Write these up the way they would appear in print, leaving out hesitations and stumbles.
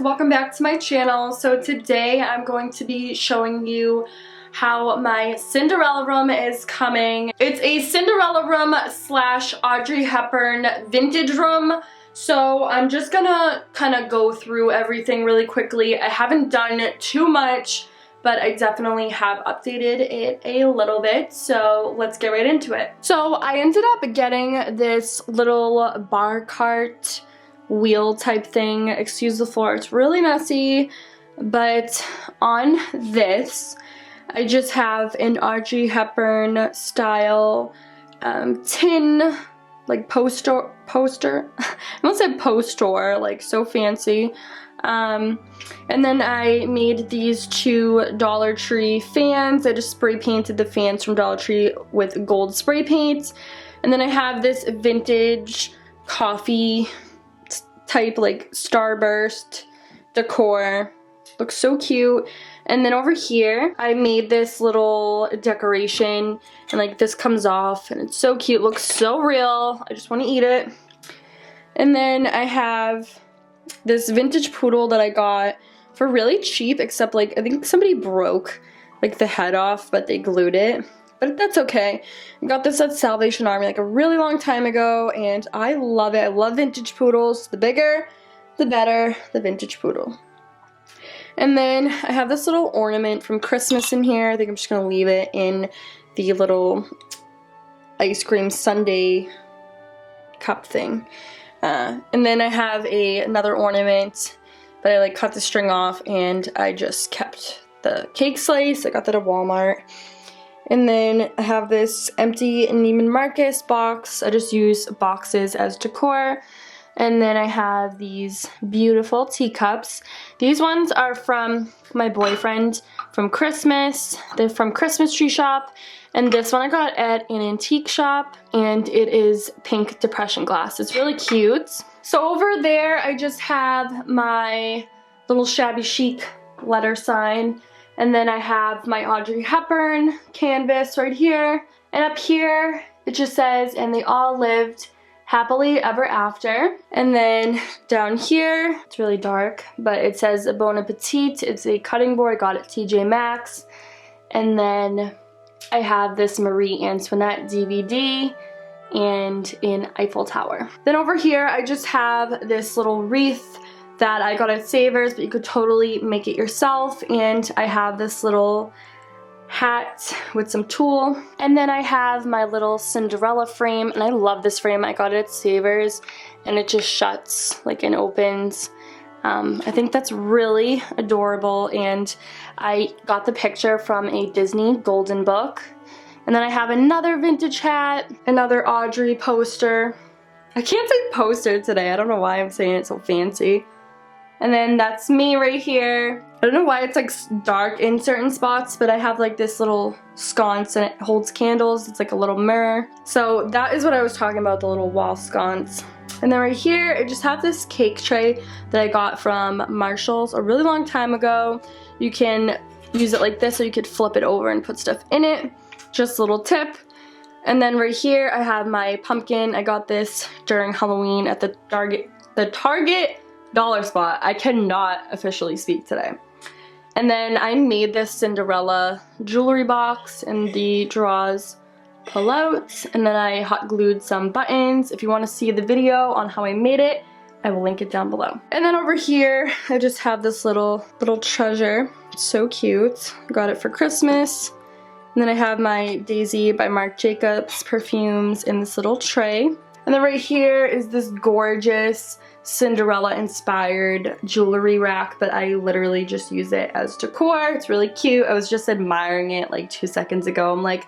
welcome back to my channel. So today I'm going to be showing you how my Cinderella room is coming. It's a Cinderella room slash Audrey Hepburn vintage room. So I'm just gonna kind of go through everything really quickly. I haven't done too much, but I definitely have updated it a little bit, so let's get right into it. So I ended up getting this little bar cart wheel type thing. Excuse the floor, it's really messy, but on this I just have an Audrey Hepburn style tin, like poster I almost said poster, like so fancy. And then I made these two Dollar Tree fans. I just spray painted the fans from Dollar Tree with gold spray paint. And then I have this vintage coffee type like starburst decor. Looks so cute. And then over here I made this little decoration, and like this comes off and it's so cute, looks so real. I just want to eat it. And then I have this vintage poodle that I got for really cheap, except like I think somebody broke like the head off, but they glued it. But that's okay. I got this at Salvation Army like a really long time ago, and I love it. I love vintage poodles. The bigger, the better, the vintage poodle. And then I have this little ornament from Christmas in here. I think I'm just going to leave it in the little ice cream sundae cup thing. And then I have another ornament, but I like cut the string off and I just kept the cake slice. I got that at Walmart. And then I have this empty Neiman Marcus box. I just use boxes as decor. And then I have these beautiful teacups. These ones are from my boyfriend from Christmas. They're from Christmas Tree Shop. And this one I got at an antique shop, and it is pink depression glass. It's really cute. So over there I just have my little shabby chic letter sign. And then I have my Audrey Hepburn canvas right here. And up here it just says, "And they all lived happily ever after." And then down here, it's really dark, but it says Bon Appetit. It's a cutting board. I got it at TJ Maxx. And then I have this Marie Antoinette DVD and an Eiffel Tower. Then over here, I just have this little wreath that I got at Savers, but you could totally make it yourself. And I have this little hat with some tulle. And then I have my little Cinderella frame, and I love this frame. I got it at Savers, and it just shuts like and opens. I think that's really adorable, and I got the picture from a Disney Golden Book. And then I have another vintage hat, another Audrey poster. I can't say poster today. I don't know why I'm saying it so fancy. And then that's me right here. I don't know why it's like dark in certain spots, but I have like this little sconce and it holds candles. It's like a little mirror. So that is what I was talking about, the little wall sconce. And then right here, I just have this cake tray that I got from Marshall's a really long time ago. You can use it like this, or you could flip it over and put stuff in it. Just a little tip. And then right here, I have my pumpkin. I got this during Halloween at the Target dollar spot. I cannot officially speak today. And then I made this Cinderella jewelry box, and the drawers pull out, and then I hot glued some buttons. If you want to see the video on how I made it, I will link it down below. And then over here I just have this little treasure. It's so cute. Got it for Christmas. And then I have my Daisy by Marc Jacobs perfumes in this little tray. And then right here is this gorgeous Cinderella inspired jewelry rack, but I literally just use it as decor. It's really cute. I was just admiring it like 2 seconds ago. I'm like,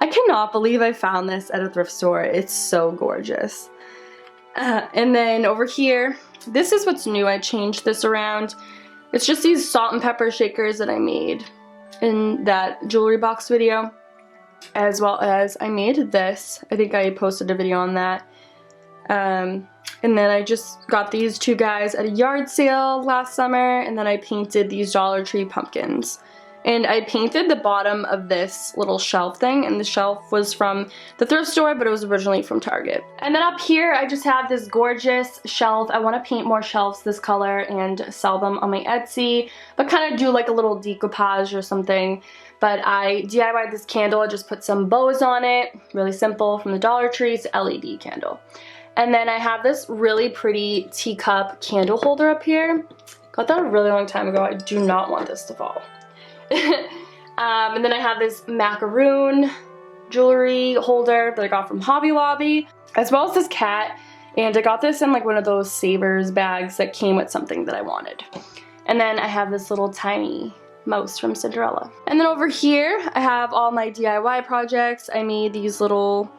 I cannot believe I found this at a thrift store. It's so gorgeous. And then over here, this is what's new. I changed this around. It's just these salt and pepper shakers that I made in that jewelry box video, as well as I made this. I think I posted a video on that. And then I just got these two guys at a yard sale last summer, and then I painted these Dollar Tree pumpkins. And I painted the bottom of this little shelf thing, and the shelf was from the thrift store, but it was originally from Target. And then up here, I just have this gorgeous shelf. I want to paint more shelves this color and sell them on my Etsy, but kind of do like a little decoupage or something. But I DIY'd this candle. I just put some bows on it, really simple, from the Dollar Tree. It's an LED candle. And then I have this really pretty teacup candle holder up here. Got that a really long time ago. I do not want this to fall. And then I have this macaroon jewelry holder that I got from Hobby Lobby, as well as this cat. And I got this in like one of those Savers bags that came with something that I wanted. And then I have this little tiny mouse from Cinderella. And then over here, I have all my DIY projects. I made these little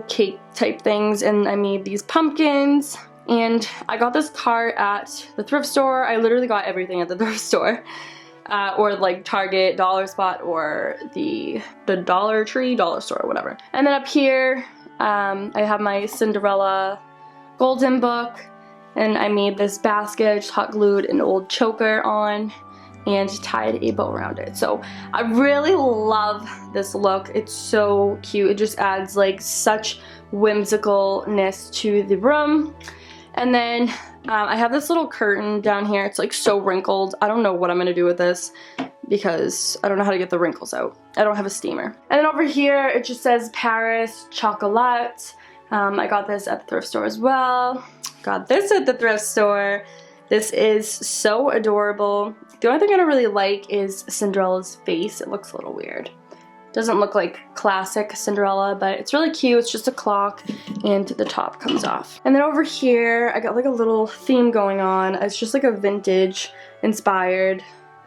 cake type things, and I made these pumpkins. And I got this cart at the thrift store. I literally got everything at the thrift store. Or like Target, Dollar Spot, or the Dollar Tree, Dollar Store, or whatever. And then up here, I have my Cinderella golden book, and I made this basket. I just hot glued an old choker on and tied a bow around it. So I really love this look. It's so cute. It just adds like such whimsicalness to the room. And then I have this little curtain down here. It's like so wrinkled. I don't know what I'm gonna do with this because I don't know how to get the wrinkles out. I don't have a steamer. And then over here, it just says Paris Chocolat. I got this at the thrift store as well. Got this at the thrift store. This is so adorable. The only thing I don't really like is Cinderella's face. It looks a little weird. Doesn't look like classic Cinderella, but it's really cute. It's just a clock and the top comes off. And then over here, I got like a little theme going on. It's just like a vintage inspired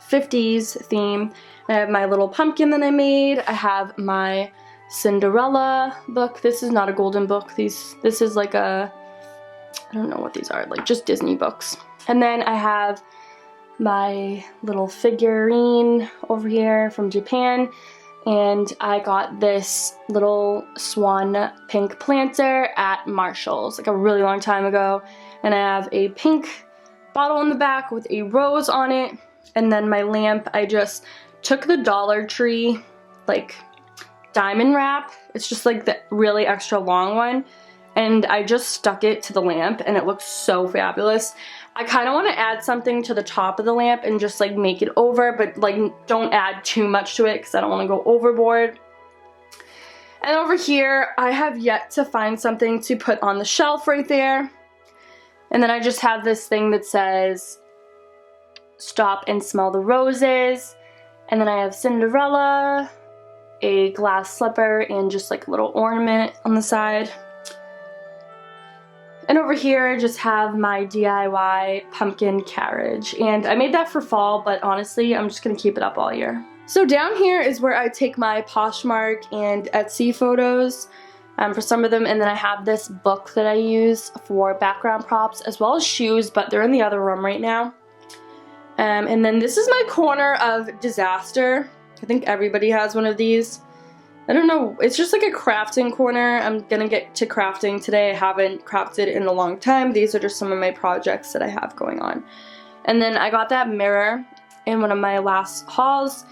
50s theme. I have my little pumpkin that I made. I have my Cinderella book. This is not a golden book. This is like a, I don't know what these are, like just Disney books. And then I have my little figurine over here from Japan. And I got this little swan pink planter at Marshall's like a really long time ago. And I have a pink bottle in the back with a rose on it. And then my lamp, I just took the Dollar Tree like diamond wrap. It's just like the really extra long one. And I just stuck it to the lamp and it looks so fabulous. I kind of want to add something to the top of the lamp and just like make it over, but like don't add too much to it because I don't want to go overboard. And over here, I have yet to find something to put on the shelf right there. And then I just have this thing that says, stop and smell the roses. And then I have Cinderella, a glass slipper, and just like a little ornament on the side. And over here, I just have my DIY pumpkin carriage. And I made that for fall, but honestly, I'm just gonna keep it up all year. So down here is where I take my Poshmark and Etsy photos for some of them. And then I have this book that I use for background props as well as shoes, but they're in the other room right now. And then this is my corner of disaster. I think everybody has one of these. I don't know, it's just like a crafting corner. I'm gonna get to crafting today. I haven't crafted in a long time. These are just some of my projects that I have going on. And then I got that mirror in one of my last hauls.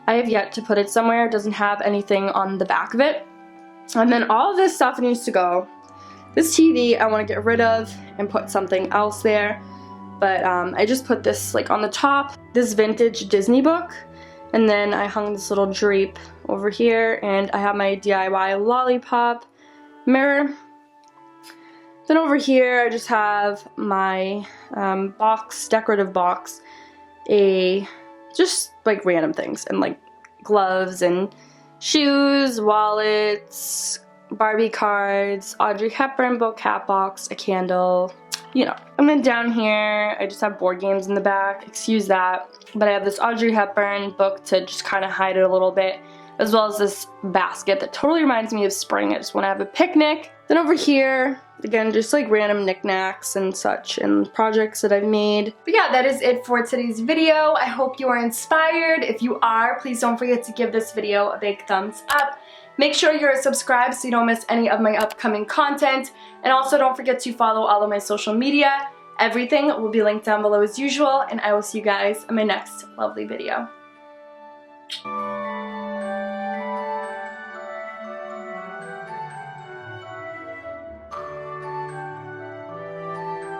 I have yet to put it somewhere. It doesn't have anything on the back of it. And then all of this stuff needs to go. This TV I want to get rid of and put something else there. But I just put this like on the top, this vintage Disney book. And then I hung this little drape over here, and I have my DIY lollipop mirror. Then over here, I just have my decorative box, just like random things, and like gloves and shoes, wallets, Barbie cards, Audrey Hepburn book, cat box, a candle, you know. And then down here, I just have board games in the back, excuse that. But I have this Audrey Hepburn book to just kind of hide it a little bit, as well as this basket that totally reminds me of spring. I just want to have a picnic. Then over here, again, just like random knickknacks and such and projects that I've made. But yeah, that is it for today's video. I hope you are inspired. If you are, please don't forget to give this video a big thumbs up. Make sure you're subscribed so you don't miss any of my upcoming content. And also don't forget to follow all of my social media. Everything will be linked down below as usual, and I will see you guys in my next lovely video.